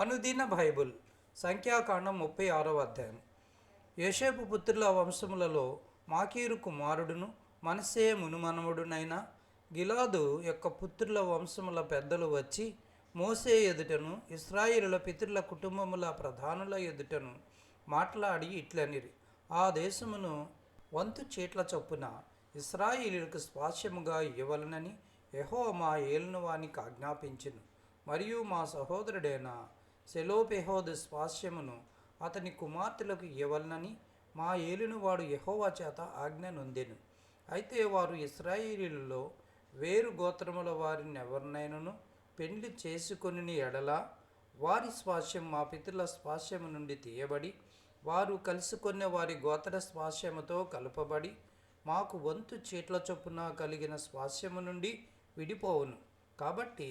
అనుదిన బైబుల్ సంఖ్యాకాండం 36వ అధ్యాయం. యోసేపు పుత్రుల వంశములలో మాకీరు కుమారుడును మనస్సే మునుమనవడునైన గిలాదు యొక్క పుత్రుల వంశముల పెద్దలు వచ్చి మోసే ఎదుటను ఇశ్రాయేలుల పితరుల కుటుంబముల ప్రధానుల ఎదుటను మాట్లాడి ఇట్లనిరి: ఆ దేశమును వంతు చీట్ల చొప్పున ఇశ్రాయేలీయులకు స్వాస్యముగా ఇవ్వవలెనని యెహోవా మా ఏలినవానికి ఆజ్ఞాపించెను. మరియు మా సహోదరుడైన సెలోపెహోదు స్వాస్యమును అతని కుమార్తెలకు ఇవ్వవలెనని మా ఏలినవాడు యెహోవా చేత ఆజ్ఞ నొందెను. అయితే వారు ఇశ్రాయేలీయులలో వేరు గోత్రముల వారిని ఎవరినైనాను పెండ్లి చేసుకొనిన ఎడల వారి స్వాస్యం మా పితరుల స్వాస్యము నుండి తీయబడి వారు కలుసుకొన్న వారి గోత్ర స్వాస్యముతో కలుపబడి మాకు వంతు చీట్ల చొప్పున కలిగిన స్వాస్యము నుండి విడిపోవును. కాబట్టి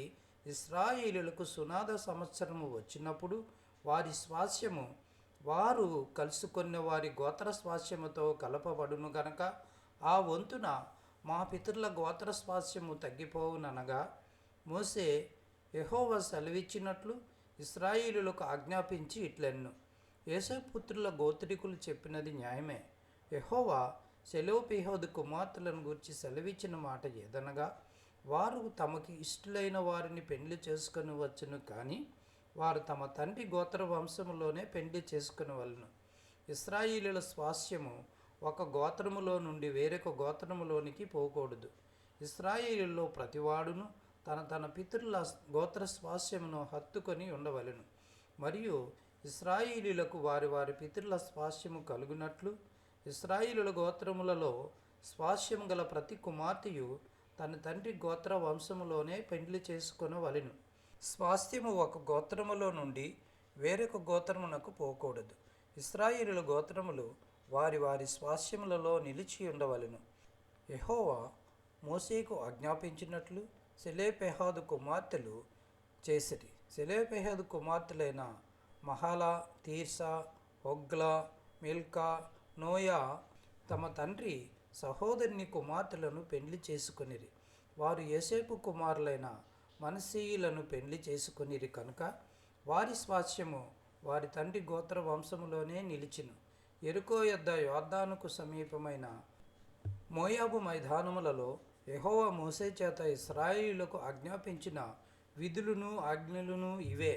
ఇశ్రాయేలీయులకు సునాద సంవత్సరము వచ్చినప్పుడు వారి స్వాస్యము వారు కలుసుకొన్న వారి గోత్ర స్వాస్యముతో కలపబడును గనక ఆ వంతున మా పితరుల గోత్ర స్వాస్యము తగ్గిపోవుననగా మోసే యెహోవా సెలవిచ్చినట్లు ఇశ్రాయేలీయులకు ఆజ్ఞాపించి ఇట్లెన్ను. యోసేపు పుత్రుల గోత్రికులు చెప్పినది న్యాయమే. యెహోవా సెలోపెహోదు కుమార్తెలను గూర్చి సెలవిచ్చిన మాట ఏదనగా, వారు తమకి ఇష్టలైన వారిని పెండ్లి చేసుకొని వచ్చును, కానీ వారు తమ తండ్రి గోత్ర వంశములోనే పెండ్లి చేసుకొనవలెను. ఇశ్రాయేలీయుల స్వాస్యము ఒక గోత్రములో నుండి వేరొక గోత్రములోనికి పోకూడదు. ఇశ్రాయేలీయులలో ప్రతివాడును తన తన పితరుల గోత్ర స్వాస్యమును హత్తుకొని ఉండవలెను. మరియు ఇశ్రాయేలీయులకు వారి వారి పితరుల స్వాస్యము కలుగునట్లు ఇశ్రాయేలీయుల గోత్రములలో స్వాస్యము గల ప్రతి కుమార్తెయు తన తండ్రి గోత్ర వంశములోనే పెండ్లి చేసుకొనవలెను. స్వాస్థ్యము ఒక గోత్రములో నుండి వేరొక గోత్రమునకు పోకూడదు. ఇశ్రాయేలీయుల గోత్రములు వారి వారి స్వాస్యములలో నిలిచి ఉండవలెను. యెహోవా మోషేకు ఆజ్ఞాపించినట్లు సెలోపెహోదు కుమార్తెలు చేసిరి. సెలోపెహోదు కుమార్తెలైన మహలా, తీర్సా, హొగ్లా, మిల్కా, నోయా తమ తండ్రి సహోదరుని కుమార్తెలను పెండ్లి చేసుకొనిరి. వారు యోసేపు కుమారులైన మనష్షీయులను పెండ్లి చేసుకొనిరి కనుక వారి స్వాస్యము వారి తండ్రి గోత్ర వంశములోనే నిలిచెను. యెరికో యొద్ద యొర్దానుకు సమీపమైన మోయాబు మైదానములలో యెహోవా మోషే చేత ఇశ్రాయేలీయులకు ఆజ్ఞాపించిన విధులను ఆజ్ఞలను ఇవే.